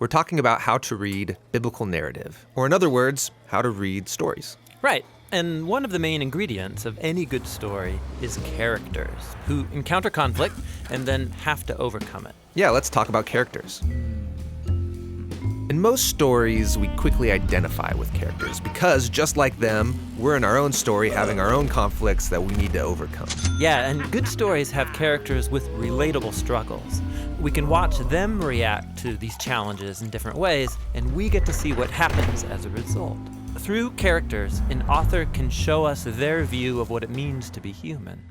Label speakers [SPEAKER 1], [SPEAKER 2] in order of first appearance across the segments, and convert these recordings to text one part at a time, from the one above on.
[SPEAKER 1] we're talking about how to read biblical narrative, or in other words, how to read stories.
[SPEAKER 2] Right. And one of the main ingredients of any good story is characters who encounter conflict and then have to overcome it.
[SPEAKER 1] Yeah, let's talk about characters. In most stories, we quickly identify with characters because, just like them, we're in our own story having our own conflicts that we need to overcome.
[SPEAKER 2] Yeah, and good stories have characters with relatable struggles. We can watch them react to these challenges in different ways, and we get to see what happens as a result. Through characters, an author can show us their view of what it means to be human.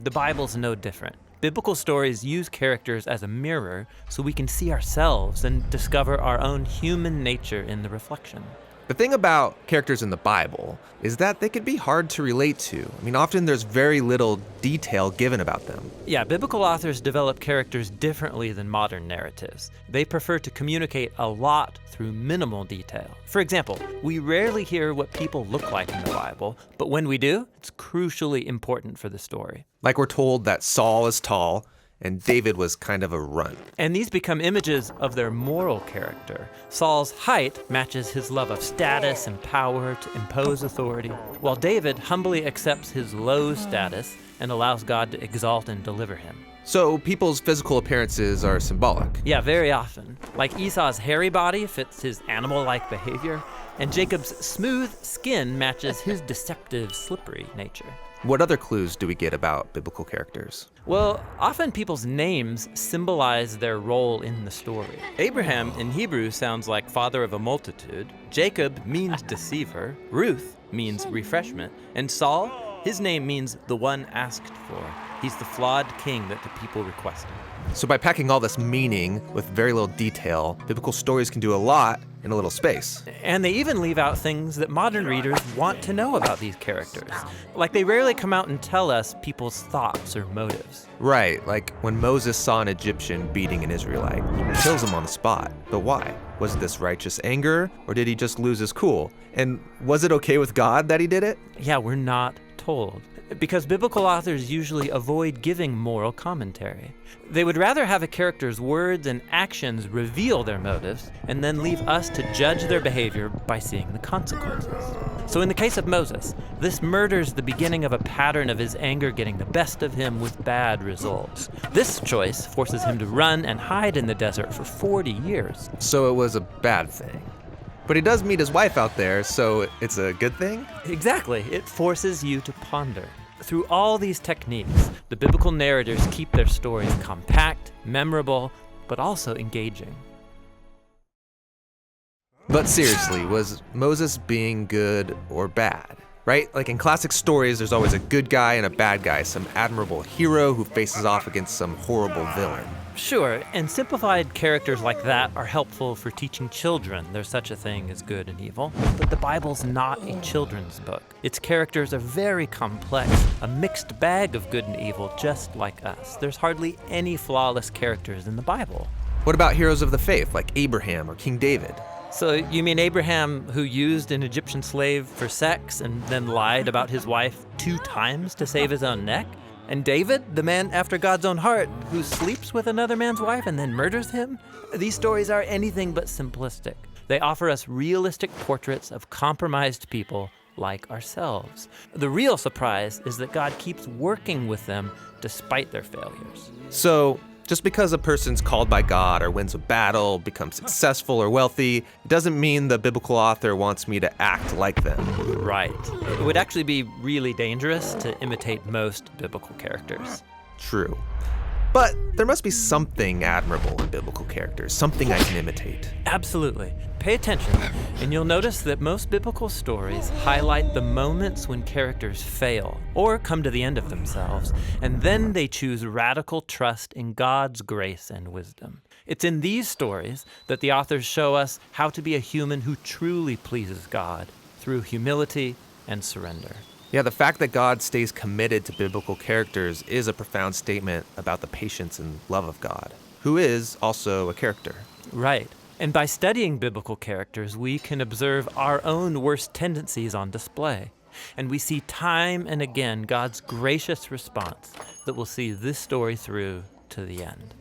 [SPEAKER 2] The Bible's no different. Biblical stories use characters as a mirror so we can see ourselves and discover our own human nature in the reflection.
[SPEAKER 1] The thing about characters in the Bible is that they can be hard to relate to. I mean, often there's very little detail given about them.
[SPEAKER 2] Yeah, biblical authors develop characters differently than modern narratives. They prefer to communicate a lot through minimal detail. For example, we rarely hear what people look like in the Bible, but when we do, it's crucially important for the story.
[SPEAKER 1] Like we're told that Saul is tall and David was kind of a runt.
[SPEAKER 2] And these become images of their moral character. Saul's height matches his love of status and power to impose authority, while David humbly accepts his low status and allows God to exalt and deliver him.
[SPEAKER 1] So people's physical appearances are symbolic.
[SPEAKER 2] Yeah, very often. Like Esau's hairy body fits his animal-like behavior, and Jacob's smooth skin matches his deceptive, slippery nature.
[SPEAKER 1] What other clues do we get about biblical characters?
[SPEAKER 2] Well, often people's names symbolize their role in the story. Abraham in Hebrew sounds like father of a multitude. Jacob means deceiver. Ruth means refreshment. And Saul, his name means the one asked for. He's the flawed king that the people requested.
[SPEAKER 1] So by packing all this meaning with very little detail, biblical stories can do a lot in a little space.
[SPEAKER 2] And they even leave out things that modern readers want to know about these characters. Like they rarely come out and tell us people's thoughts or motives.
[SPEAKER 1] Right, like when Moses saw an Egyptian beating an Israelite, he kills him on the spot. But why? Was this righteous anger, or did he just lose his cool? And was it okay with God that he did it?
[SPEAKER 2] Yeah, we're not told. Because biblical authors usually avoid giving moral commentary. They would rather have a character's words and actions reveal their motives and then leave us to judge their behavior by seeing the consequences. So in the case of Moses, this murders the beginning of a pattern of his anger getting the best of him with bad results. This choice forces him to run and hide in the desert for 40 years.
[SPEAKER 1] So it was a bad thing. But he does meet his wife out there, so it's a good thing?
[SPEAKER 2] Exactly. It forces you to ponder. Through all these techniques, the biblical narrators keep their stories compact, memorable, but also engaging.
[SPEAKER 1] But seriously, was Moses being good or bad? Right? Like in classic stories, there's always a good guy and a bad guy, some admirable hero who faces off against some horrible villain.
[SPEAKER 2] Sure, and simplified characters like that are helpful for teaching children there's such a thing as good and evil. But the Bible's not a children's book. Its characters are very complex, a mixed bag of good and evil, just like us. There's hardly any flawless characters in the Bible.
[SPEAKER 1] What about heroes of the faith, like Abraham or King David?
[SPEAKER 2] So you mean Abraham, who used an Egyptian slave for sex and then lied about his wife 2 times to save his own neck? And David, the man after God's own heart, who sleeps with another man's wife and then murders him? These stories are anything but simplistic. They offer us realistic portraits of compromised people like ourselves. The real surprise is that God keeps working with them despite their failures.
[SPEAKER 1] So, just because a person's called by God or wins a battle, becomes successful or wealthy, it doesn't mean the biblical author wants me to act like them.
[SPEAKER 2] Right. It would actually be really dangerous to imitate most biblical characters.
[SPEAKER 1] True. But there must be something admirable in biblical characters, something I can imitate.
[SPEAKER 2] Absolutely. Pay attention, and you'll notice that most biblical stories highlight the moments when characters fail or come to the end of themselves, and then they choose radical trust in God's grace and wisdom. It's in these stories that the authors show us how to be a human who truly pleases God through humility and surrender.
[SPEAKER 1] Yeah, the fact that God stays committed to biblical characters is a profound statement about the patience and love of God, who is also a character.
[SPEAKER 2] Right. And by studying biblical characters, we can observe our own worst tendencies on display. And we see time and again God's gracious response that will see this story through to the end.